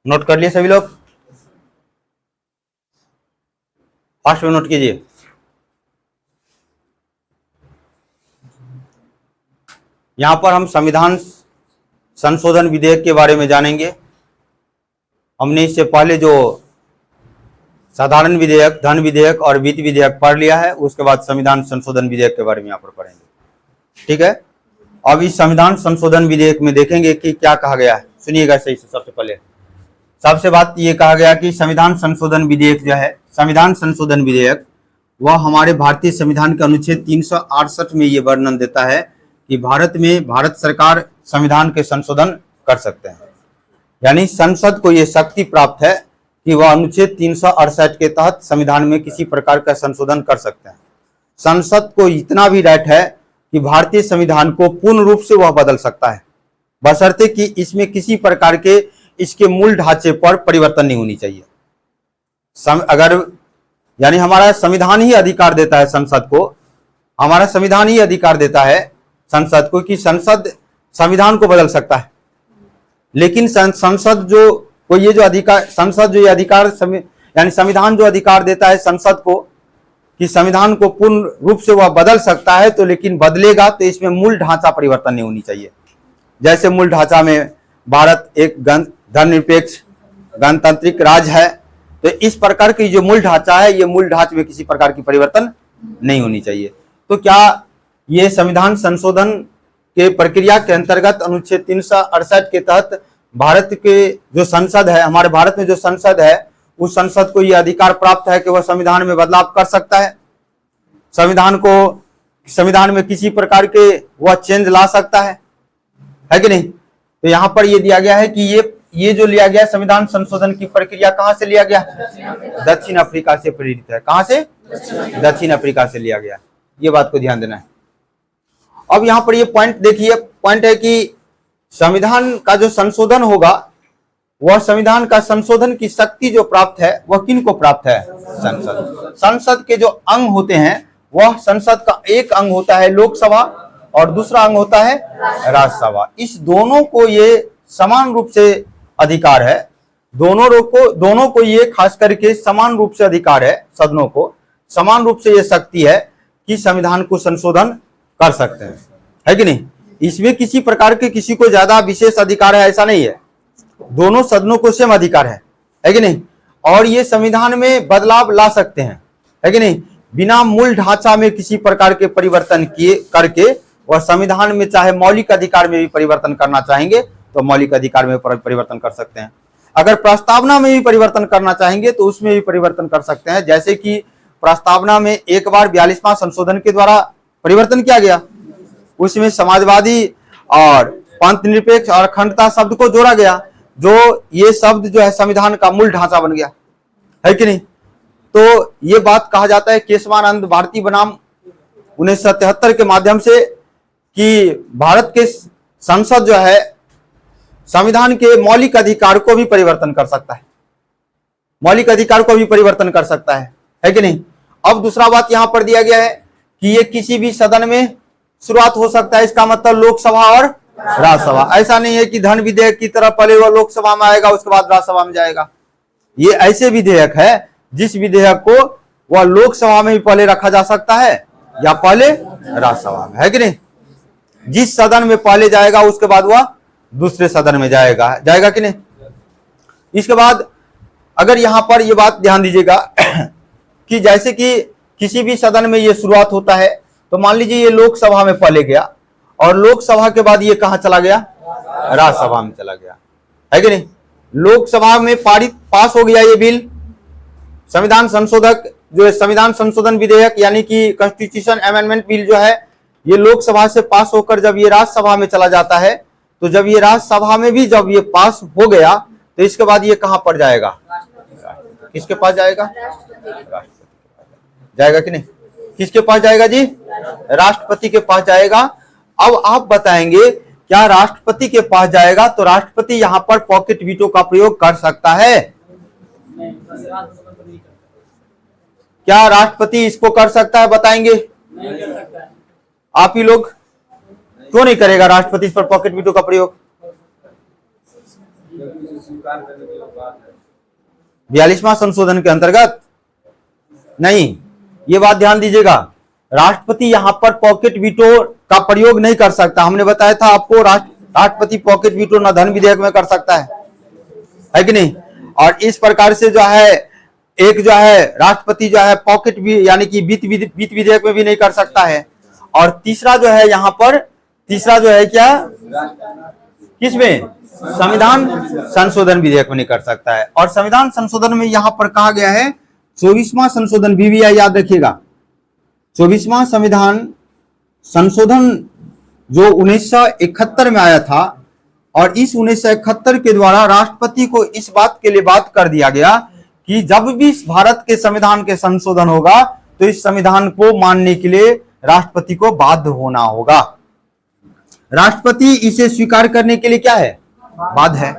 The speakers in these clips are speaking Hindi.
नोट कर लिए सभी लोग? फास्ट में नोट कीजिए। यहां पर हम संविधान संशोधन विधेयक के बारे में जानेंगे। हमने इससे पहले जो साधारण विधेयक, धन विधेयक और वित्त विधेयक पढ़ लिया है, उसके बाद संविधान संशोधन विधेयक के बारे में यहाँ पर पढ़ेंगे। ठीक है, अब इस संविधान संशोधन विधेयक में देखेंगे कि क्या कहा गया है। सुनिएगा सही से। सबसे पहले सबसे बात ये कहा गया कि संविधान संशोधन विधेयक जो है, संविधान संशोधन विधेयक वह हमारे भारतीय संविधान के अनुच्छेद 368 में ये वर्णन देता है कि भारत में भारत सरकार संविधान के संशोधन कर सकते हैं। यानी संसद को ये शक्ति प्राप्त है कि वह अनुच्छेद 368 के तहत संविधान में किसी प्रकार का संशोधन कर सकते हैं। संसद को इतना भी राइट है कि भारतीय संविधान को पूर्ण रूप से वह बदल सकता है, बशर्ते कि इसमें किसी प्रकार के इसके मूल ढांचे पर परिवर्तन नहीं होनी चाहिए। अगर यानी हमारा संविधान ही अधिकार देता है संसद को, हमारा संविधान ही अधिकार देता है संसद को कि संसद संविधान को बदल सकता है। लेकिन संसद जो को ये जो अधिकार, संसद जो ये अधिकार यानी संविधान जो अधिकार देता है संसद को कि संविधान को पूर्ण रूप से वह बदल सकता है, तो लेकिन बदलेगा तो इसमें मूल ढांचा परिवर्तन नहीं होनी चाहिए। जैसे मूल ढांचा में भारत एक धर्मनिरपेक्ष गणतांत्रिक राज्य है, तो इस प्रकार की जो मूल ढांचा है, ये मूल ढांचे में किसी प्रकार की परिवर्तन नहीं होनी चाहिए। तो क्या ये संविधान संशोधन के प्रक्रिया के अंतर्गत अनुच्छेद 368 के तहत भारत के जो संसद है, हमारे भारत में जो संसद है, उस संसद को यह अधिकार प्राप्त है कि वह संविधान में बदलाव कर सकता है, संविधान में किसी प्रकार के वह चेंज ला सकता है कि नहीं? तो यहां पर यह दिया गया है कि ये जो लिया गया संविधान संशोधन की प्रक्रिया कहां से लिया गया? दक्षिण अफ्रीका से प्रेरित है। कहां से? दक्षिण अफ्रीका से लिया गया। ये बात को ध्यान देना है। अब यहां पर ये पॉइंट देखिए, पॉइंट है कि संविधान का जो संशोधन होगा, वह संविधान का संशोधन की शक्ति जो प्राप्त है वह किन को प्राप्त है? संसद। संसद के जो अंग होते हैं, वह संसद का एक अंग होता है लोकसभा और दूसरा अंग होता है राज्यसभा। इस दोनों को ये समान रूप से अधिकार है, दोनों को ये खास करके समान रूप से अधिकार है, सदनों को समान रूप से ये शक्ति है कि संविधान को संशोधन कर सकते हैं, है कि नहीं? इसमें किसी प्रकार के किसी को ज्यादा विशेष अधिकार है ऐसा नहीं है, दोनों सदनों को सेम अधिकार है कि नहीं? और ये संविधान में बदलाव ला सकते हैं, है कि नहीं? बिना मूल ढांचा में किसी प्रकार के परिवर्तन किए करके वह संविधान में चाहे मौलिक अधिकार में भी परिवर्तन करना चाहेंगे तो मौलिक अधिकार में परिवर्तन कर सकते हैं। अगर प्रस्तावना में भी परिवर्तन करना चाहेंगे तो उसमें भी परिवर्तन कर सकते हैं। जैसे कि प्रस्तावना में एक बार 42वां संशोधन के द्वारा परिवर्तन किया गया, उसमें समाजवादी और पंथ निरपेक्ष और अखंडता शब्द को जोड़ा गया, जो ये शब्द जो है संविधान का मूल ढांचा बन गया, है कि नहीं? तो ये बात कहा जाता है केशवानंद भारती बनाम 1977 के माध्यम से कि भारत के संसद जो है संविधान के मौलिक अधिकार को भी परिवर्तन कर सकता है, मौलिक अधिकार को भी परिवर्तन कर सकता है कि नहीं? अब दूसरा बात यहां पर दिया गया है कि ये किसी भी सदन में शुरुआत हो सकता है। इसका मतलब लोकसभा और राज्यसभा। ऐसा नहीं है कि धन विधेयक की तरह पहले वह लोकसभा में आएगा उसके बाद राज्यसभा में जाएगा। ये ऐसे विधेयक है जिस विधेयक को वह लोकसभा में भी पहले रखा जा सकता है या पहले राज्यसभा में, है कि नहीं? जिस सदन में पहले जाएगा उसके बाद वह दूसरे सदन में जाएगा कि नहीं? इसके बाद अगर यहां पर यह बात ध्यान दीजिएगा कि जैसे कि किसी भी सदन में यह शुरुआत होता है, तो मान लीजिए ये लोकसभा में पहले गया और लोकसभा के बाद ये कहां चला गया? राज्यसभा में चला गया, है कि नहीं? लोकसभा में पास हो गया ये बिल, संविधान संशोधक जो है संविधान संशोधन विधेयक यानी कि कॉन्स्टिट्यूशन अमेंडमेंट बिल जो है, ये लोकसभा से पास होकर जब ये राज्यसभा में चला जाता है, तो जब ये राज्यसभा में भी जब ये पास हो गया तो इसके बाद ये कहां पर जाएगा? किसके पास जाएगा? जाएगा कि नहीं? किसके पास जाएगा जी? राष्ट्रपति के पास जाएगा। अब आप बताएंगे क्या राष्ट्रपति के पास जाएगा तो राष्ट्रपति यहां पर पॉकेट वीटो का प्रयोग कर सकता है? क्या राष्ट्रपति इसको कर सकता है? बताएंगे? नहीं कर सकता। आप ही लोग क्यों नहीं करेगा राष्ट्रपति इस पर पॉकेट वीटो का प्रयोग? 42वां संशोधन के अंतर्गत नहीं, ये बात ध्यान दीजिएगा, राष्ट्रपति यहाँ पर पॉकेट वीटो का प्रयोग नहीं कर सकता। हमने बताया था आपको, राष्ट्रपति पॉकेट वीटो न धन विधेयक में कर सकता है कि नहीं। और इस प्रकार से जो है एक जो है राष्ट्रपति जो है पॉकेट भी यानी कि वित्त विधेयक में भी नहीं कर सकता है। और तीसरा जो है यहाँ पर, तीसरा जो है क्या, किसमें, संविधान संशोधन विधेयक में नहीं कर सकता है। और संविधान संशोधन में यहाँ पर कहा गया है 24वां संशोधन भी याद रखिएगा, 24वां संविधान संशोधन जो 1971 में आया था, और इस 1971 के द्वारा राष्ट्रपति को इस बात के लिए बात कर दिया गया कि जब भी भारत के संविधान के संशोधन होगा तो इस संविधान को मानने के लिए राष्ट्रपति को बाध्य होना होगा। राष्ट्रपति इसे स्वीकार करने के लिए क्या है, बाध्य है।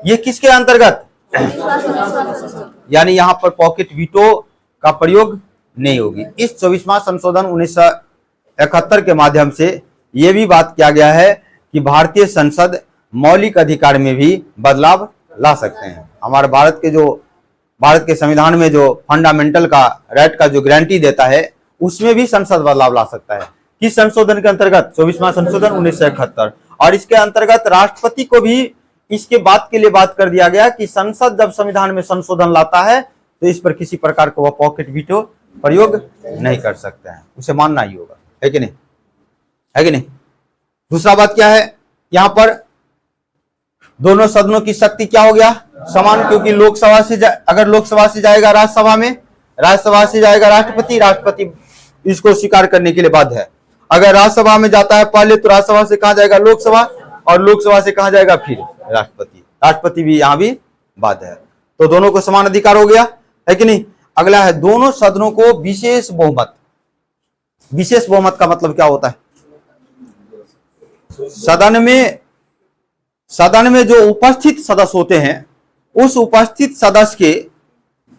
ये किसके अंतर्गत, यानी यहां पर पॉकेट वीटो का प्रयोग नहीं होगी। इस 24वां संशोधन 1971 के माध्यम से यह भी बात किया गया है कि भारतीय संसद मौलिक अधिकार में भी बदलाव ला सकते हैं। हमारे भारत के संविधान में जो फंडामेंटल का राइट का जो गारंटी देता है उसमें भी संसद बदलाव ला सकता है। किस संशोधन के अंतर्गत, 24वां संशोधन 1971। और इसके अंतर्गत राष्ट्रपति को भी इसके बात के लिए बात कर दिया गया कि संसद जब संविधान में संशोधन लाता है तो इस पर किसी प्रकार का वह पॉकेट वीटो प्रयोग नहीं कर सकते हैं, उसे मानना ही होगा, है कि नहीं, है कि नहीं। दूसरा बात क्या है, यहां पर दोनों सदनों की शक्ति क्या हो गया, समान, क्योंकि लोकसभा से अगर लोकसभा से जाएगा राज्यसभा में, राज्यसभा से जाएगा राष्ट्रपति, राष्ट्रपति इसको स्वीकार करने के लिए बाध्य है। अगर राज्यसभा में जाता है पहले तो राज्यसभा से कहा जाएगा लोकसभा, और लोकसभा से कहा जाएगा फिर राष्ट्रपति, राष्ट्रपति भी यहां भी बाध्य है। तो दोनों को समान अधिकार हो गया, है कि नहीं। अगला है दोनों सदनों को विशेष बहुमत। विशेष बहुमत का मतलब क्या होता है, सदन में जो उपस्थित सदस्य होते हैं उस उपस्थित सदस्य के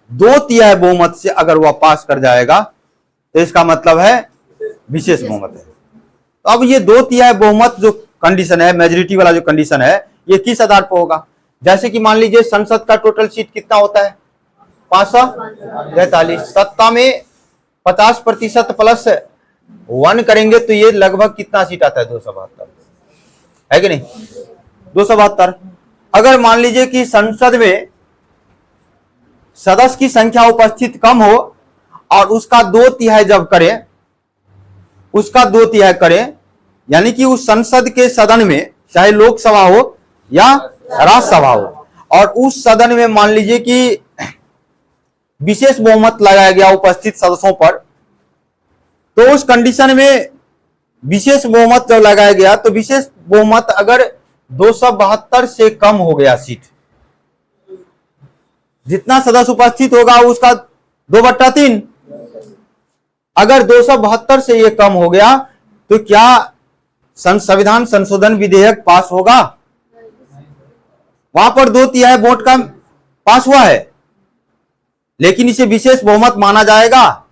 2/3 बहुमत से अगर वह पास कर जाएगा तो इसका मतलब है विशेष बहुमत है। तो अब ये 2/3 बहुमत जो कंडीशन है, मेजोरिटी वाला जो कंडीशन है, ये किस आधार पर होगा। जैसे कि मान लीजिए संसद का टोटल सीट कितना होता है, 543। सत्ता में 50% प्लस 1 करेंगे तो ये लगभग कितना सीट आता है, 272, है कि नहीं, 272। अगर मान लीजिए कि संसद में सदस्य की संख्या उपस्थित कम हो और उसका 2/3 जब करें, उसका 2/3 करें, यानी कि उस संसद के सदन में चाहे लोकसभा हो या राज्यसभा हो, और उस सदन में मान लीजिए कि विशेष बहुमत लगाया गया उपस्थित सदस्यों पर, तो उस कंडीशन में विशेष बहुमत जब लगाया गया तो विशेष बहुमत अगर 272 से कम हो गया सीट, जितना सदस्य उपस्थित होगा उसका 2/3, अगर 272 से ये कम हो गया तो क्या संविधान संशोधन विधेयक पास होगा। वहां पर 2/3 वोट का पास हुआ है, लेकिन इसे विशेष बहुमत माना जाएगा।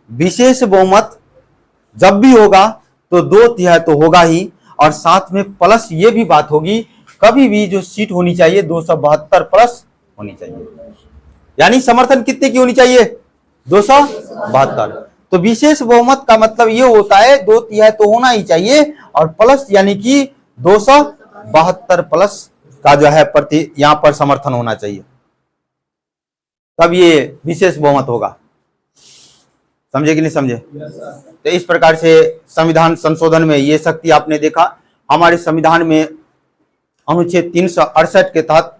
विशेष बहुमत जब भी होगा तो 2/3 तो होगा ही, और साथ में प्लस ये भी बात होगी, कभी भी जो सीट होनी चाहिए 272 प्लस होनी चाहिए, यानी समर्थन कितने की होनी चाहिए, 272। तो विशेष बहुमत का मतलब ये होता है 2/3 तो होना ही चाहिए, और प्लस यानी कि 272 प्लस का जो है प्रति यहां पर समर्थन होना चाहिए, तब ये विशेष बहुमत होगा। समझे कि नहीं समझे। तो इस प्रकार से संविधान संशोधन में ये शक्ति आपने देखा। हमारे संविधान में अनुच्छेद 368 के तहत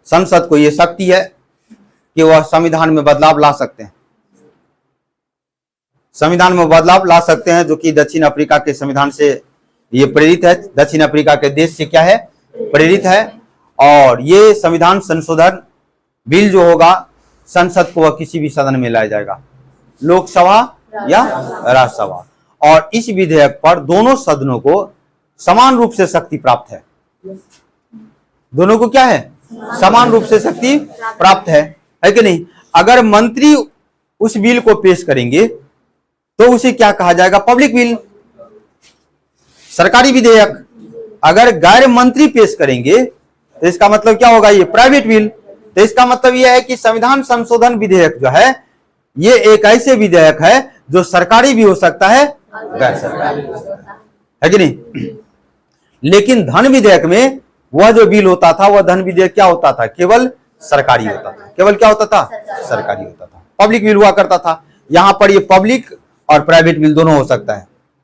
संसद को यह शक्ति है कि वह संविधान में बदलाव ला सकते हैं, संविधान में बदलाव ला सकते हैं, जो कि दक्षिण अफ्रीका के संविधान से ये प्रेरित है, दक्षिण अफ्रीका के देश से क्या है, प्रेरित है। और ये संविधान संशोधन बिल जो होगा संसद को वह किसी भी सदन में लाया जाएगा, लोकसभा या राज्यसभा, और इस विधेयक पर दोनों सदनों को समान रूप से शक्ति प्राप्त है। दोनों को क्या है, समान रूप से शक्ति प्राप्त है कि नहीं। अगर मंत्री उस बिल को पेश करेंगे तो उसे क्या कहा जाएगा, पब्लिक बिल, सरकारी विधेयक। अगर गैर मंत्री पेश करेंगे तो इसका मतलब क्या होगा, ये प्राइवेट विल। तो इसका मतलब यह है कि संविधान संशोधन विधेयक जो है ये एक ऐसे विधेयक है जो सरकारी भी हो सकता है, गैर सरकारी भी हो सकता है कि नहीं। लेकिन धन विधेयक में वह जो बिल होता था, वह धन विधेयक क्या होता था, केवल सरकारी होता था। केवल क्या होता था, सरकारी होता था। पब्लिक बिल हुआ करता था। यहां पर ये पब्लिक और प्राइवेट बिल दोनों हो सकता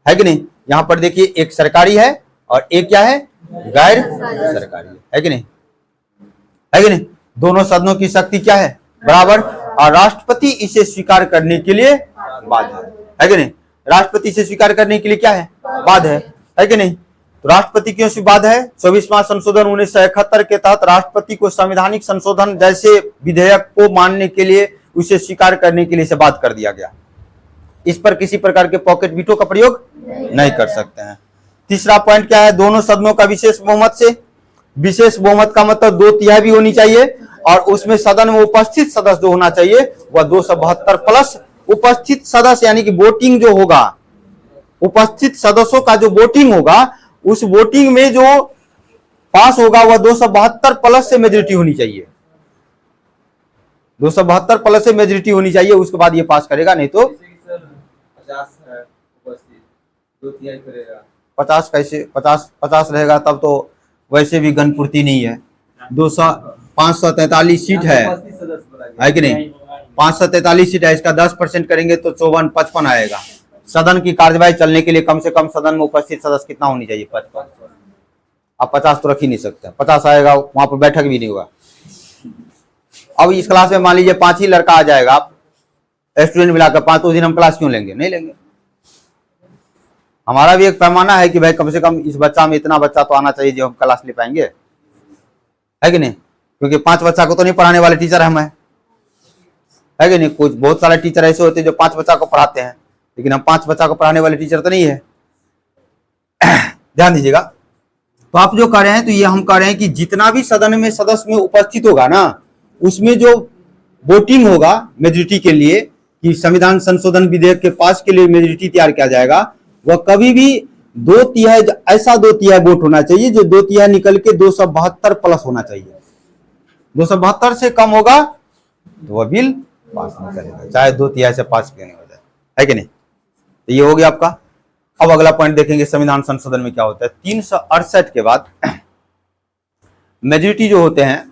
है कि नहीं। यहां पर देखिए एक सरकारी है और एक क्या है, गैर सरकारी है कि नहीं, है कि नहीं। दोनों सदनों की शक्ति क्या है, बराबर, और राष्ट्रपति इसे स्वीकार करने के लिए बाध्य है कि नहीं। राष्ट्रपति इसे स्वीकार करने के लिए क्या है, बाध्य है कि नहीं। तो राष्ट्रपति क्यों से बाध्य है, 24वां संशोधन 1971 के तहत राष्ट्रपति को संवैधानिक संशोधन जैसे विधेयक को मानने के लिए, उसे स्वीकार करने के लिए इसे बाध्य कर दिया गया। इस पर किसी प्रकार के पॉकेट वीटो का प्रयोग नहीं कर सकते हैं। तीसरा पॉइंट क्या है, दोनों सदनों का विशेष बहुमत से। विशेष बहुमत का मतलब 2/3 भी होनी चाहिए और उसमें सदन में उपस्थित सदस्य जो होना चाहिए वह 272 प्लस उपस्थित सदस्य, यानी कि वोटिंग जो होगा, उपस्थित सदस्यों का जो वोटिंग होगा, उस वोटिंग में जो पास होगा वह 272 प्लस से मेजोरिटी होनी चाहिए। 272 प्लस से मेजोरिटी होनी चाहिए, उसके बाद ये पास करेगा, नहीं तो 50 कैसे, 50 रहेगा तब तो वैसे भी गणपूर्ति नहीं है। 543 सीट है कि नहीं, 543 सीट है, इसका 10% करेंगे तो 54 55 आएगा। सदन की कार्यवाही चलने के लिए कम से कम सदन में उपस्थित सदस्य कितना होनी चाहिए, 55। आप 50 तो रख ही नहीं सकते, 50 आएगा वहां पर बैठक भी नहीं होगा। अब इस क्लास में मान लीजिए 5 ही लड़का आ जाएगा, आप स्टूडेंट मिलाकर 5, तो उस दिन हम क्लास क्यों लेंगे, नहीं लेंगे। हमारा भी एक पैमाना है कि भाई कम से कम इस बच्चा में इतना बच्चा तो आना चाहिए जो हम क्लास ले पाएंगे, है कि नहीं। क्योंकि 5 बच्चा को तो नहीं पढ़ाने वाले टीचर हम है कि नहीं। कुछ बहुत सारे टीचर ऐसे होते हैं जो 5 बच्चा को पढ़ाते हैं, लेकिन हम 5 बच्चा को पढ़ाने वाले टीचर तो नहीं है। ध्यान दीजिएगा। तो आप जो कह रहे हैं, तो ये हम कह रहे हैं कि जितना भी सदन में सदस्य में उपस्थित होगा ना, उसमें जो वोटिंग होगा मेजोरिटी के लिए कि संविधान संशोधन विधेयक के पास के लिए मेजोरिटी तैयार किया जाएगा, वह कभी भी 2/3 ऐसा 2/3 वोट होना चाहिए जो 2/3 निकल के 272 प्लस होना चाहिए। 272 से कम होगा तो वह बिल पास नहीं करेगा, चाहे 2/3 से पास क्यों नहीं हो जाए, है कि नहीं। तो ये हो गया आपका। अब अगला पॉइंट देखेंगे संविधान संशोधन में क्या होता है। 368 के बाद मेजोरिटी जो होते हैं,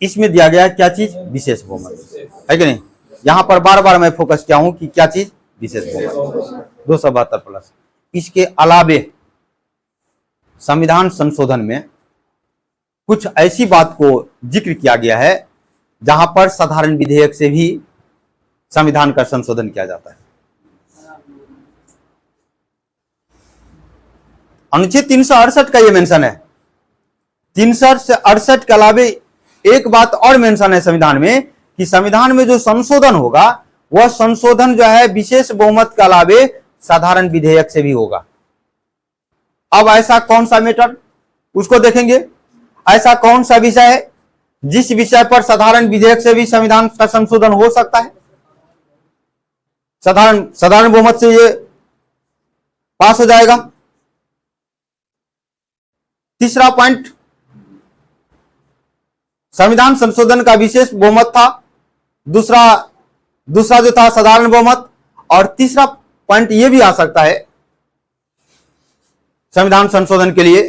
इसमें दिया गया क्या चीज, विशेष बहुमत, है कि नहीं। यहां पर बार बार मैं फोकस किया हूं कि क्या चीज, विशेष बहुमत, 272 प्लस। इसके अलावे संविधान संशोधन में कुछ ऐसी बात को जिक्र किया गया है जहां पर साधारण विधेयक से भी संविधान का संशोधन किया जाता है। अनुच्छेद 368 का यह मेंशन है। 368 के अलावे एक बात और मेंशन है संविधान में कि संविधान में जो संशोधन होगा वह संशोधन जो है विशेष बहुमत के अलावे साधारण विधेयक से भी होगा। अब ऐसा कौन सा मैटर, उसको देखेंगे। ऐसा कौन सा विषय है जिस विषय पर साधारण विधेयक से भी संविधान का संशोधन हो सकता है, साधारण बहुमत से ये पास हो जाएगा। तीसरा पॉइंट, संविधान संशोधन का विशेष बहुमत था, दूसरा जो था साधारण बहुमत, और तीसरा पॉइंट यह भी आ सकता है संविधान संशोधन के लिए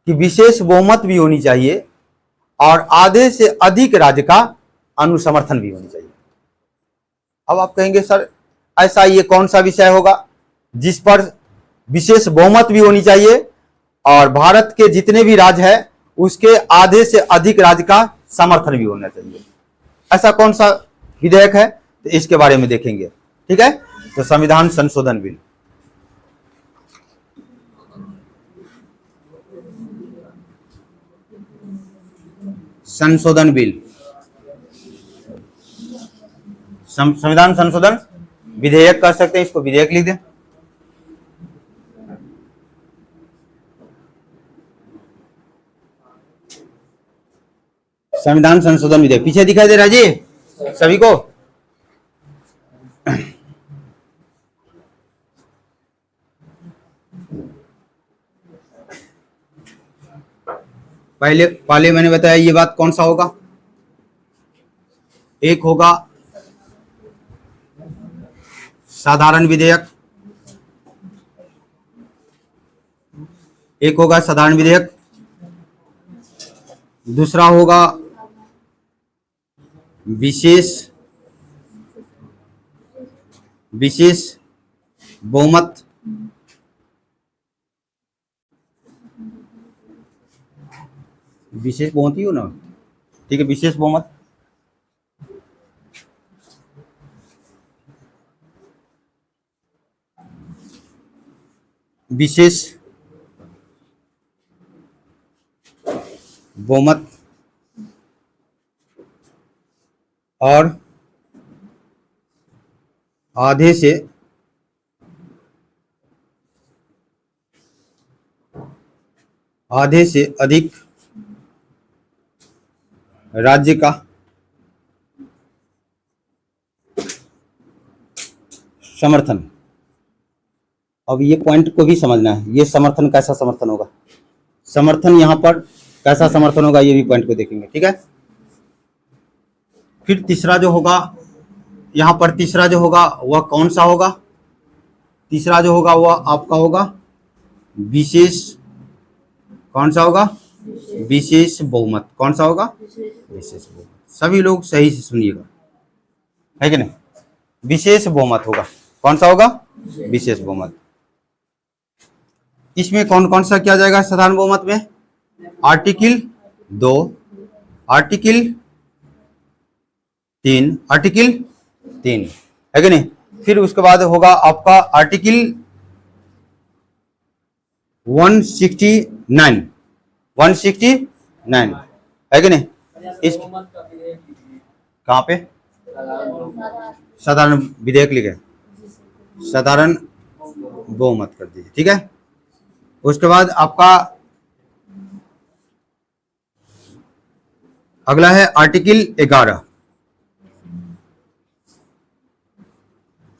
कि विशेष बहुमत भी होनी चाहिए और आधे से अधिक राज्य का अनुसमर्थन भी होनी चाहिए। अब आप कहेंगे सर ऐसा ये कौन सा विषय होगा जिस पर विशेष बहुमत भी होनी चाहिए और भारत के जितने भी राज्य है उसके आधे से अधिक राज्य का समर्थन भी होना चाहिए, ऐसा कौन सा विधेयक है, तो इसके बारे में देखेंगे। ठीक है, तो संविधान संशोधन बिल, संशोधन बिल, संविधान संशोधन विधेयक कर सकते हैं, इसको विधेयक लिख दें। संविधान संशोधन विधेयक पीछे दिखाई दे रहा है जी सभी को। पहले मैंने बताया ये बात कौन सा होगा, एक होगा साधारण विधेयक, एक होगा साधारण विधेयक, दूसरा होगा विशेष बहुमत, विशेष बहुमत ही हो ना, ठीक है, विशेष बहुमत। विशेष बहुमत और आधे से अधिक राज्य का समर्थन। अब ये पॉइंट को भी समझना है, ये समर्थन कैसा समर्थन होगा, समर्थन यहां पर कैसा समर्थन होगा, ये भी पॉइंट को देखेंगे, ठीक है। फिर तीसरा जो होगा, यहां पर तीसरा जो होगा वह कौन सा होगा, तीसरा जो होगा वह आपका होगा विशेष, कौन सा होगा, विशेष बहुमत। कौन सा होगा, विशेष बहुमत। सभी लोग सही से सुनिएगा, है कि नहीं, विशेष बहुमत होगा। कौन सा होगा, विशेष बहुमत। इसमें कौन कौन सा किया जाएगा साधारण बहुमत में, आर्टिकल 2, आर्टिकल 3, आर्टिकल 3, है कि नहीं। फिर उसके बाद होगा आपका आर्टिकल 169, 169, है कि नहीं। इस कहाँ पे साधारण विधेयक लिखे, साधारण बहुमत कर दीजिए, ठीक है। उसके बाद आपका अगला है आर्टिकल 11,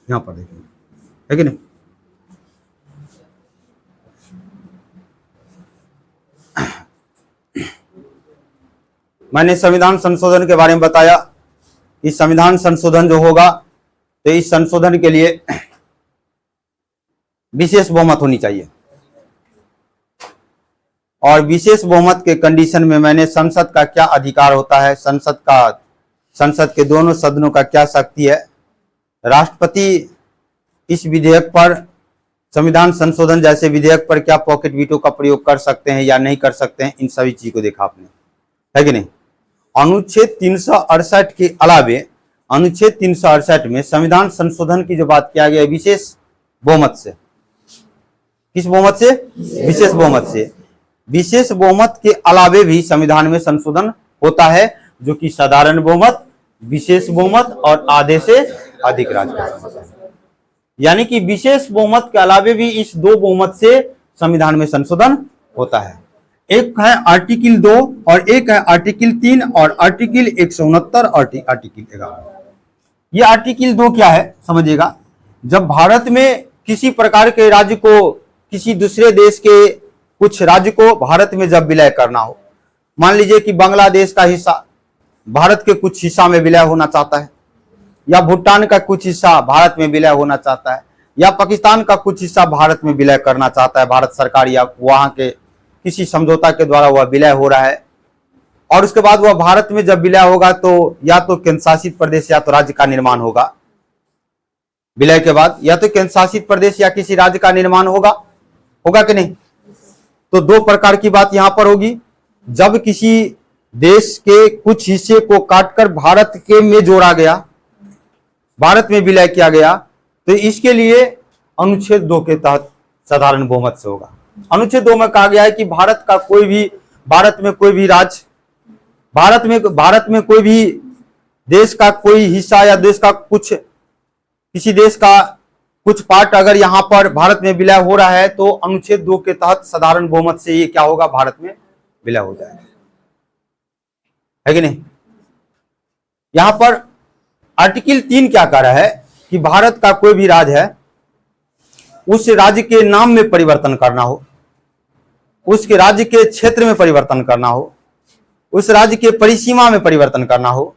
यहां पर देखिए, है कि नहीं। मैंने संविधान संशोधन के बारे में बताया। इस संविधान संशोधन जो होगा, तो इस संशोधन के लिए विशेष बहुमत होनी चाहिए, और विशेष बहुमत के कंडीशन में मैंने संसद का क्या अधिकार होता है, संसद के दोनों सदनों का क्या शक्ति है, राष्ट्रपति इस विधेयक पर, संविधान संशोधन जैसे विधेयक पर क्या पॉकेट वीटो का प्रयोग कर सकते हैं या नहीं कर सकते हैं, इन सभी चीज को देखा आपने, है कि नहीं। अनुच्छेद 368 के अलावे अनुच्छेद 368 में संविधान संशोधन की जो बात किया गया है विशेष बहुमत से, किस बहुमत से, विशेष बहुमत से। विशेष बहुमत के अलावे भी संविधान में संशोधन होता है, जो कि साधारण बहुमत, विशेष बहुमत और आधे से अधिक राज्य, यानी कि विशेष बहुमत के अलावे भी इस दो बहुमत से संविधान में संशोधन होता है। एक है आर्टिकल 2 और एक है आर्टिकल 3 और आर्टिकल 169 और आर्टिकल 11। ये आर्टिकल 2 क्या है समझिएगा, जब भारत में किसी प्रकार के राज्य को, किसी दूसरे देश के कुछ राज्य को भारत में जब विलय करना हो, मान लीजिए कि बांग्लादेश का हिस्सा भारत के कुछ हिस्सा में विलय होना चाहता है, या भूटान का कुछ हिस्सा भारत में विलय होना चाहता है, या पाकिस्तान का कुछ हिस्सा भारत में विलय करना चाहता है, भारत सरकार या वहां के किसी समझौता के द्वारा वह विलय हो रहा है, और उसके बाद वह भारत में जब विलय होगा तो या तो केंद्र शासित प्रदेश या तो राज्य का निर्माण होगा, विलय के बाद या तो केंद्र शासित प्रदेश या किसी राज्य का निर्माण होगा कि नहीं। तो दो प्रकार की बात यहां पर होगी, जब किसी देश के कुछ हिस्से को काटकर भारत के में जोड़ा गया, भारत में विलय किया गया, तो इसके लिए अनुच्छेद 2 के तहत साधारण बहुमत से होगा। अनुच्छेद 2 में कहा गया है कि भारत में कोई भी राज्य, भारत में कोई भी देश का कोई हिस्सा या देश का कुछ, किसी देश का कुछ पार्ट अगर यहां पर भारत में विलय हो रहा है, तो अनुच्छेद 2 के तहत साधारण बहुमत से ये क्या होगा, भारत में विलय हो जाएगा, है कि नहीं। यहां पर आर्टिकल 3 क्या कह रहा है कि भारत का कोई भी राज्य है, उस राज्य के नाम में परिवर्तन करना हो, उसके राज्य के क्षेत्र में परिवर्तन करना हो, उस राज्य के परिसीमा में परिवर्तन करना हो,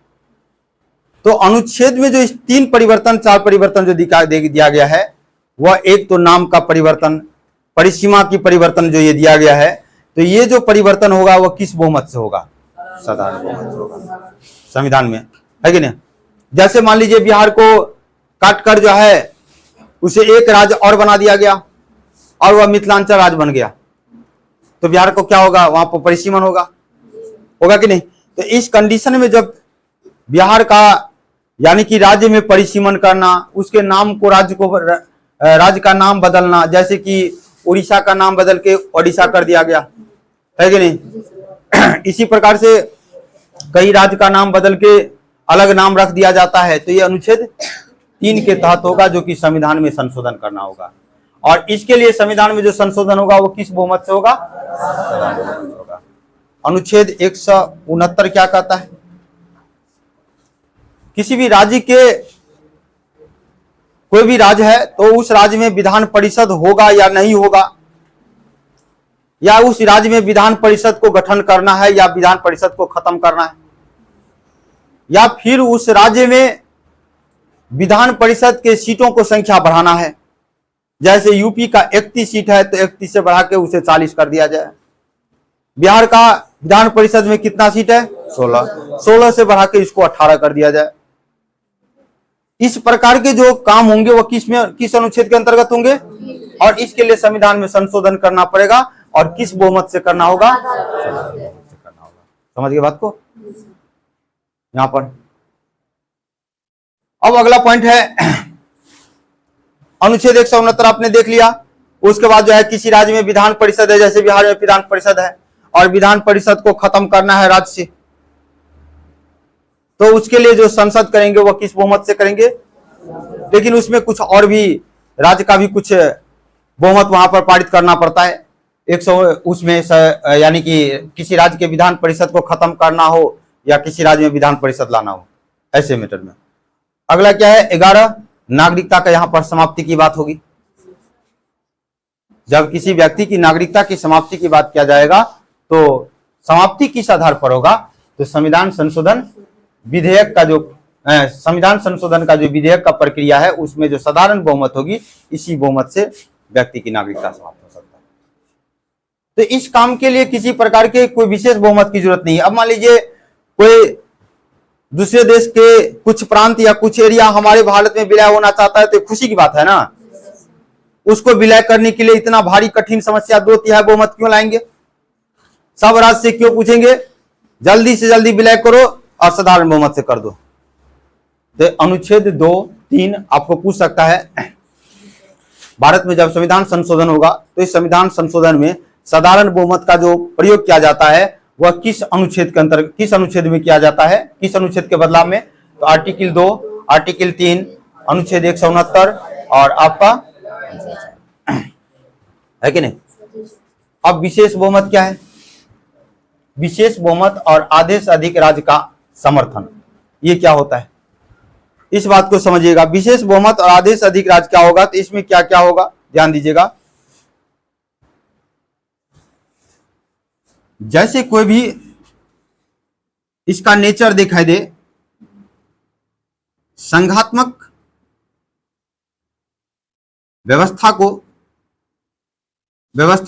तो अनुच्छेद में जो इस 3 परिवर्तन 4 परिवर्तन जो दिया गया है, वह एक तो नाम का परिवर्तन, परिसीमा की परिवर्तन जो ये दिया गया है, तो ये जो परिवर्तन होगा वह किस बहुमत से होगा? साधारण बहुमत से होगा संविधान में, है कि नहीं? जैसे मान लीजिए बिहार को काट कर जो है उसे एक राज्य और बना दिया गया और वह मिथिलांचल राज्य बन गया, तो बिहार को क्या होगा? वहां पर परिसीमन होगा कि नहीं? तो इस कंडीशन में जब बिहार का यानी कि राज्य में परिसीमन करना, उसके नाम को राज्य का नाम बदलना, जैसे कि उड़ीसा का नाम बदल के ओडिशा कर दिया गया, है कि नहीं? इसी प्रकार से कई राज्य का नाम बदल के अलग नाम रख दिया जाता है, तो ये अनुच्छेद 3 के तहत होगा, जो कि संविधान में संशोधन करना होगा। और इसके लिए संविधान में जो संशोधन होगा वो किस बहुमत से होगा? अनुच्छेद 169 क्या कहता है? किसी भी राज्य के, कोई भी राज्य है तो उस राज्य में विधान परिषद होगा या नहीं होगा, या उस राज्य में विधान परिषद को गठन करना है या विधान परिषद को खत्म करना है, या फिर उस राज्य में विधान परिषद के सीटों को संख्या बढ़ाना है। जैसे यूपी का 31 सीट है तो 31 से बढ़ा के उसे 40 कर दिया जाए। बिहार का विधान परिषद में कितना सीट है? 16 से बढ़ा के इसको 18 कर दिया जाए। इस प्रकार के जो काम होंगे वो किस अनुच्छेद के अंतर्गत होंगे? और इसके लिए संविधान में संशोधन करना पड़ेगा, और किस बहुमत से करना होगा? समझ गए बात को? यहां पर अब अगला पॉइंट है अनुच्छेद 169 आपने देख लिया। उसके बाद जो है किसी राज्य में विधान परिषद है, जैसे बिहार में विधान परिषद है, और विधान परिषद को खत्म करना है राज्य से, तो उसके लिए जो संसद करेंगे वो किस बहुमत से करेंगे? लेकिन उसमें कुछ और भी राज्य का भी कुछ बहुमत वहां पर पारित करना पड़ता है। 100 उसमें यानी कि किसी राज्य के विधान परिषद को खत्म करना हो या किसी राज्य में विधान परिषद लाना हो, ऐसे मैटर में। अगला क्या है? 11 नागरिकता का यहां पर समाप्ति की बात होगी। जब किसी व्यक्ति की नागरिकता की समाप्ति की बात किया जाएगा तो समाप्ति किस आधार पर होगा? तो संविधान संशोधन विधेयक का जो संविधान संशोधन का जो विधेयक का प्रक्रिया है उसमें जो साधारण बहुमत होगी, इसी बहुमत से व्यक्ति की नागरिकता समाप्त हो सकता है। तो इस काम के लिए किसी प्रकार के कोई विशेष बहुमत की जरूरत नहीं है। अब मान लीजिए कोई दूसरे देश के कुछ प्रांत या कुछ एरिया हमारे भारत में विलय होना चाहता है, तो खुशी की बात है ना। उसको विलय करने के लिए इतना भारी कठिन समस्या 2/3 बहुमत क्यों लाएंगे? सब राज्य से क्यों पूछेंगे? जल्दी से जल्दी विलय करो और साधारण बहुमत से कर दो। तो अनुच्छेद 2, 3 आपको पूछ सकता है, भारत में जब संविधान संशोधन होगा तो इस संविधान संशोधन में साधारण बहुमत का जो प्रयोग किया जाता है वह किस अनुच्छेद के अंतर्गत, किस अनुच्छेद में किया जाता है, किस अनुच्छेद के बदलाव में? तो आर्टिकल 2, आर्टिकल 3, अनुच्छेद 169 और आपका है कि नहीं। अब विशेष बहुमत क्या है? विशेष बहुमत और आधे से अधिक राज्य का समर्थन, ये क्या होता है? इस बात को समझिएगा। विशेष बहुमत और आधे से अधिक राज्य क्या होगा, तो इसमें क्या क्या होगा ध्यान दीजिएगा। जैसे कोई भी इसका नेचर दिखाई दे, संघात्मक व्यवस्था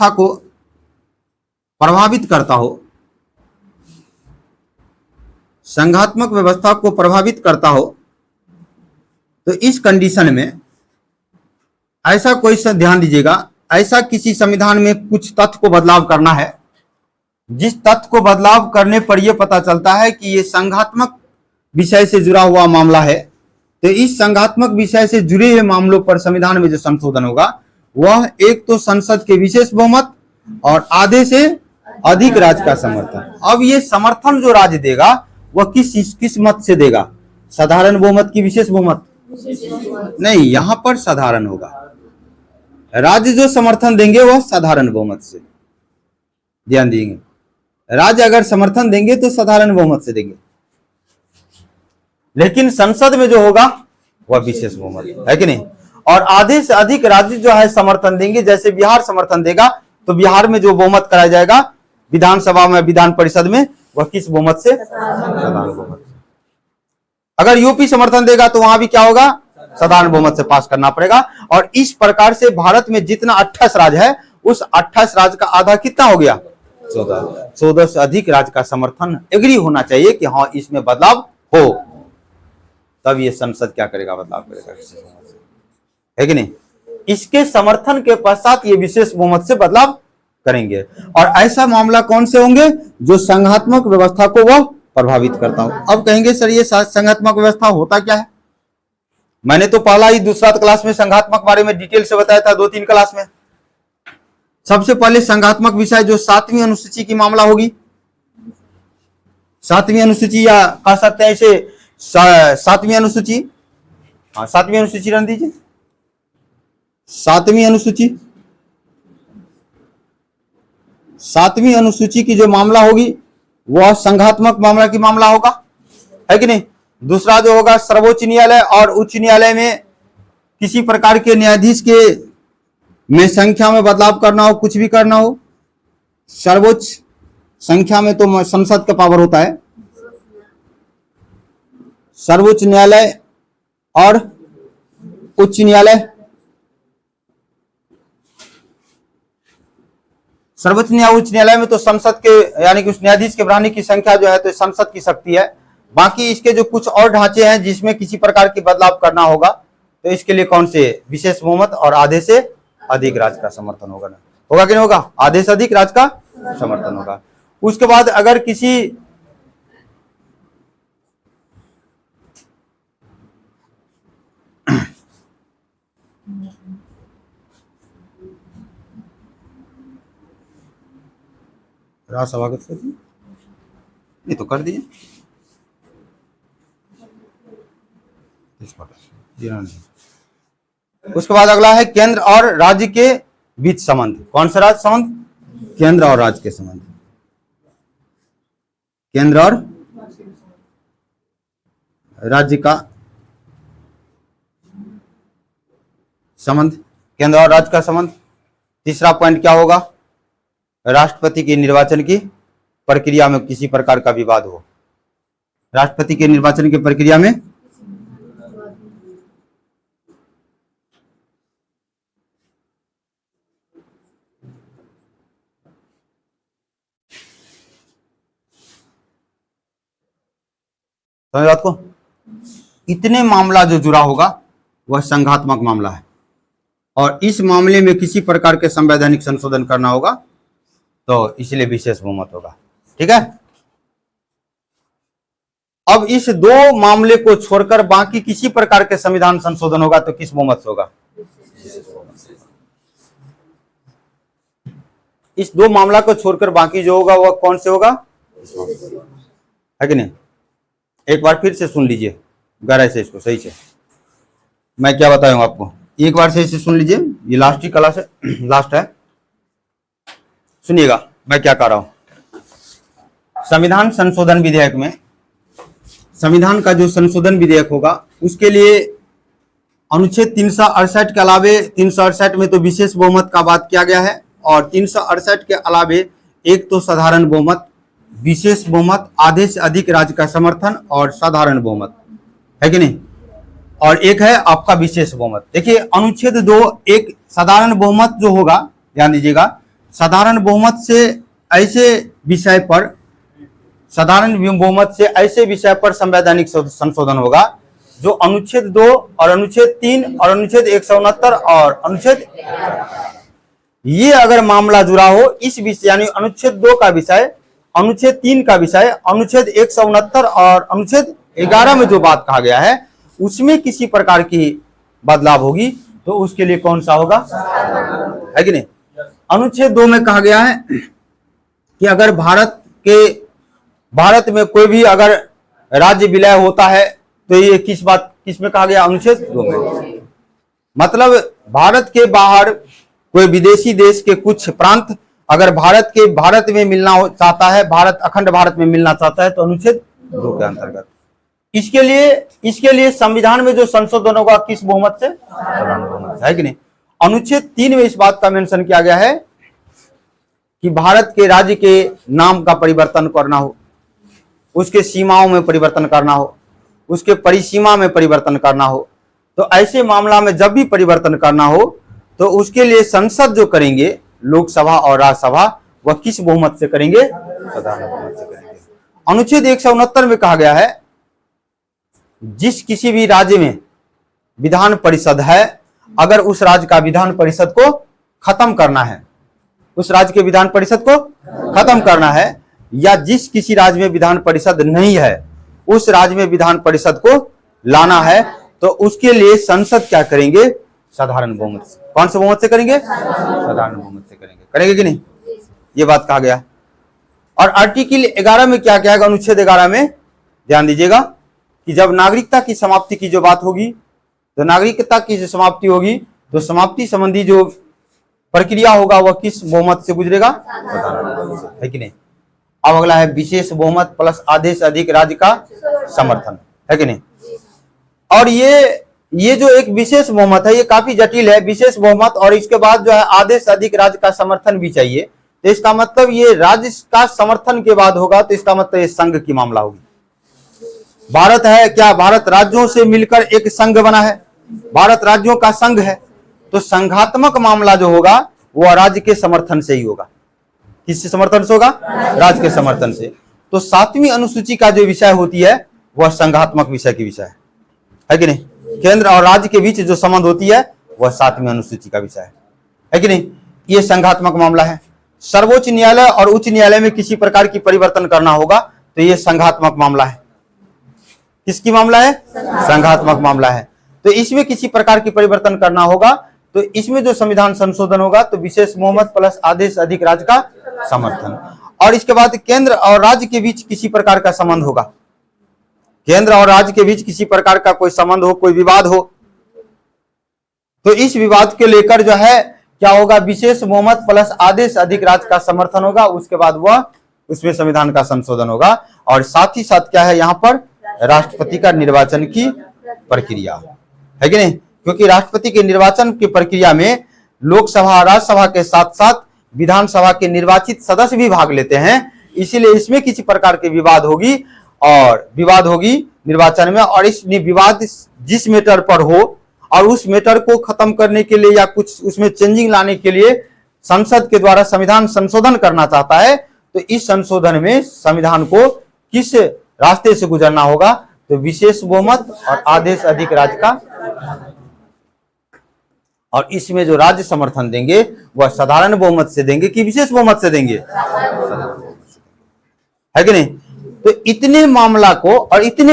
को प्रभावित करता हो, संघात्मक व्यवस्था को प्रभावित करता हो, तो इस कंडीशन में ऐसा कोई ध्यान दीजिएगा, ऐसा किसी संविधान में कुछ तथ्य को बदलाव करना है, जिस तथ्य को बदलाव करने पर यह पता चलता है कि यह संघात्मक विषय से जुड़ा हुआ मामला है, तो इस संघात्मक विषय से जुड़े हुए मामलों पर संविधान में जो संशोधन होगा वह एक तो संसद के विशेष बहुमत और आधे से अधिक राज्य का समर्थन। अब ये समर्थन जो राज्य देगा वह किस मत से देगा? साधारण बहुमत की विशेष बहुमत? नहीं, यहां पर साधारण होगा। राज्य जो समर्थन देंगे वह साधारण बहुमत से, ध्यान देंगे। राज्य अगर समर्थन देंगे तो साधारण बहुमत से देंगे, लेकिन संसद में जो होगा वह विशेष बहुमत है कि नहीं। और आधे से अधिक राज्य जो है समर्थन देंगे, जैसे बिहार समर्थन देगा तो बिहार में जो बहुमत कराया जाएगा विधानसभा में, विधान परिषद में, वह किस बहुमत से? साधारण बहुमत से। अगर यूपी समर्थन देगा तो वहां भी क्या होगा? साधारण बहुमत से पास करना पड़ेगा। और इस प्रकार से भारत में जितना 28 राज्य है, उस 28 राज्य का आधा कितना हो गया? 14 से अधिक राज्य का समर्थन एग्री होना चाहिए कि हाँ इसमें बदलाव हो, तब ये संसद क्या करेगा? बदलाव करेगा, है कि नहीं? इसके समर्थन के पश्चात ये विशेष बहुमत से बदलाव करेंगे। और ऐसा मामला कौन से होंगे? जो संघात्मक व्यवस्था को वह प्रभावित करता हो। अब कहेंगे सर ये संघात्मक व्यवस्था होता क्या है? मैंने तो पहला ही दूसरा क्लास में संघात्मक बारे में डिटेल से बताया था, 2-3 क्लास में। सबसे पहले संघात्मक विषय जो 7वीं अनुसूची की मामला होगी, 7वीं अनुसूची, या कह सकते हैं इसे 7वीं अनुसूची। हाँ, 7वीं अनुसूची रन दीजिए। 7वीं अनुसूची, 7वीं अनुसूची की जो मामला होगी वह संघात्मक मामला की मामला होगा, है कि नहीं? दूसरा जो होगा सर्वोच्च न्यायालय और उच्च न्यायालय में किसी प्रकार के न्यायाधीश के में संख्या में बदलाव करना हो, कुछ भी करना हो। सर्वोच्च संख्या में तो संसद का पावर होता है। सर्वोच्च न्यायालय और उच्च न्यायालय, सर्वोच्च न्यायालय उच्च न्यायालय में तो संसद के यानी कि उस न्यायाधीश के बढ़ाने की संख्या जो है तो संसद की शक्ति है। बाकी इसके जो कुछ और ढांचे हैं जिसमें किसी प्रकार की बदलाव करना होगा, तो इसके लिए कौन से? विशेष बहुमत और आधे से अधिक राज्य का समर्थन होगा। ना होगा कि नहीं होगा? आधे से अधिक राज्य का समर्थन होगा। उसके बाद अगर किसी राज्यसभा नहीं तो कर दिए, उसके बाद अगला है केंद्र और राज्य के बीच संबंध। कौन सा राज्य संबंध? केंद्र और राज्य के संबंध। केंद्र और राज्य का संबंध, केंद्र और राज्य का संबंध। तीसरा पॉइंट क्या होगा? राष्ट्रपति के निर्वाचन की प्रक्रिया में किसी प्रकार का विवाद हो। राष्ट्रपति के निर्वाचन की प्रक्रिया में समझ बात को? इतने मामला जो जुड़ा होगा वह संघात्मक मामला है, और इस मामले में किसी प्रकार के संवैधानिक संशोधन करना होगा तो इसलिए विशेष बहुमत होगा। ठीक है। अब इस दो मामले को छोड़कर बाकी किसी प्रकार के संविधान संशोधन होगा तो किस बहुमत से होगा? इस दो मामला को छोड़कर बाकी जो होगा वह कौन से होगा? है कि नहीं? एक बार फिर से सुन लीजिए गहराई से इसको, सही से मैं क्या बताऊंगा आपको, एक बार से इसे सुन लीजिए। ये लास्ट ही क्लास है, लास्ट है, सुनिएगा मैं क्या कह रहा हूं। संविधान संशोधन विधेयक में, संविधान का जो संशोधन विधेयक होगा उसके लिए अनुच्छेद 368 के अलावे 368 में तो विशेष बहुमत का बात किया गया है, और 368 के अलावे एक तो साधारण बहुमत, विशेष बहुमत, आधे से अधिक राज्य का समर्थन और साधारण बहुमत, है कि नहीं? और एक है आपका विशेष बहुमत। देखिए अनुच्छेद 2 एक साधारण बहुमत जो होगा, ध्यान दीजिएगा, साधारण बहुमत से ऐसे विषय पर, साधारण बहुमत से ऐसे विषय पर संवैधानिक संशोधन होगा जो अनुच्छेद 2 और अनुच्छेद 3 और अनुच्छेद 169 और अनुच्छेद, ये अगर मामला जुड़ा हो इस विषय, यानी अनुच्छेद 2 का विषय, अनुच्छेद 3 का विषय, अनुच्छेद 169 और अनुच्छेद 11 में जो बात कहा गया है उसमें किसी प्रकार की बदलाव होगी तो उसके लिए कौन सा होगा? है कि नहीं? अनुच्छेद 2 में कहा गया है कि अगर भारत में कोई भी अगर राज्य विलय होता है तो ये किस में कहा गया? अनुच्छेद 2 में। मतलब भारत के बाहर कोई विदेशी देश के कुछ प्रांत अगर भारत में मिलना चाहता है, अखंड भारत में मिलना चाहता है तो अनुच्छेद 2 के अंतर्गत। इसके लिए संविधान में जो संशोधन होगा किस बहुमत से? है कि नहीं? अनुच्छेद 3 में इस बात का मेंशन किया गया है कि भारत के राज्य के नाम का परिवर्तन करना हो, उसके सीमाओं में परिवर्तन करना हो, उसके परिसीमा में परिवर्तन करना हो, तो ऐसे मामला में जब भी परिवर्तन करना हो तो उसके लिए संसद जो करेंगे, लोकसभा और राज्यसभा, वह किस बहुमत से करेंगे? साधारण बहुमत से करेंगे। अनुच्छेद 169 में कहा गया है, जिस किसी भी राज्य में विधान परिषद है, अगर उस राज्य का विधान परिषद को खत्म करना है, उस राज्य के विधान परिषद को खत्म करना है, या जिस किसी राज्य में विधान परिषद नहीं है उस राज्य में विधान परिषद को लाना है, तो उसके लिए संसद क्या करेंगे? साधारण बहुमत से। कौन से बहुमत से करेंगे? साधारण बहुमत से करेंगे। करेंगे कि नहीं? ये बात कहा गया। और आर्टिकल 11 में क्या क्या है? अनुच्छेद 11 में ध्यान दीजिएगा कि जब नागरिकता की समाप्ति की जो बात होगी, तो नागरिकता की जो समाप्ति होगी तो समाप्ति संबंधी जो प्रक्रिया होगा वह किस बहुमत से गुजरेगा? साधारण बहुमत से, है कि नहीं? अब अगला है विशेष बहुमत प्लस आधे से अधिक राज्य का समर्थन, है कि नहीं? और ये जो एक विशेष बहुमत है, ये काफी जटिल है। विशेष बहुमत और इसके बाद जो है आधे से अधिक राज्य का समर्थन भी चाहिए, तो इसका मतलब ये राज्य का समर्थन के बाद होगा, तो इसका मतलब ये संघ की मामला होगी। भारत है क्या? भारत राज्यों से मिलकर एक संघ बना है, भारत राज्यों का संघ है, तो संघात्मक मामला जो होगा वह राज्य के समर्थन से ही होगा। किससे समर्थन से होगा? राज्य के समर्थन से। तो 7वीं अनुसूची का जो विषय होती है वह संघात्मक विषय की विषय है कि नहीं? केंद्र और राज्य के बीच जो संबंध होती है वह 7वीं अनुसूची का विषय है कि नहीं? ये संघात्मक मामला है। सर्वोच्च न्यायालय और उच्च न्यायालय में किसी प्रकार की परिवर्तन करना होगा तो ये संघात्मक मामला है। किसकी मामला है? संघात्मक मामला है। तो इसमें किसी प्रकार की परिवर्तन करना होगा तो इसमें जो संविधान संशोधन होगा तो विशेष बहुमत प्लस आधे से अधिक राज्य का समर्थन। और इसके बाद केंद्र और राज्य के बीच किसी प्रकार का संबंध होगा, केंद्र और राज्य के बीच किसी प्रकार का कोई संबंध हो, कोई विवाद हो, तो इस विवाद के लेकर जो है क्या होगा? विशेष बहुमत प्लस आधे से अधिक राज्य का समर्थन होगा। उसके बाद वह उसमें संविधान का संशोधन होगा। और साथ ही साथ क्या है यहाँ पर? राष्ट्रपति का निर्वाचन की प्रक्रिया, है कि नहीं? क्योंकि राष्ट्रपति के निर्वाचन की प्रक्रिया में लोकसभा राज्यसभा के साथ साथ विधानसभा के निर्वाचित सदस्य भी भाग लेते हैं, इसीलिए इसमें किसी प्रकार के विवाद होगी निर्वाचन में। और इस विवाद जिस मैटर पर हो और उस मैटर को खत्म करने के लिए या कुछ उसमें चेंजिंग लाने के लिए संसद के द्वारा संविधान संशोधन करना चाहता है, तो इस संशोधन में संविधान को किस रास्ते से गुजरना होगा? तो विशेष बहुमत और आधे से अधिक राज्य का, और इसमें जो राज्य समर्थन देंगे वह साधारण बहुमत से देंगे कि विशेष बहुमत से देंगे? है कि नहीं? तो इतने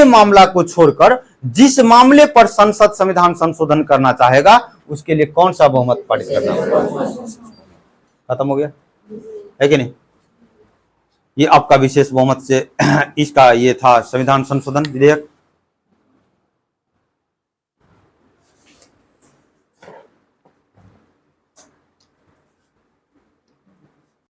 मामला को छोड़कर जिस मामले पर संसद संविधान संशोधन करना चाहेगा उसके लिए कौन सा बहुमत पारित करना होगा? खत्म हो गया, है कि नहीं? ये आपका विशेष बहुमत से इसका ये था संविधान संशोधन विधेयक।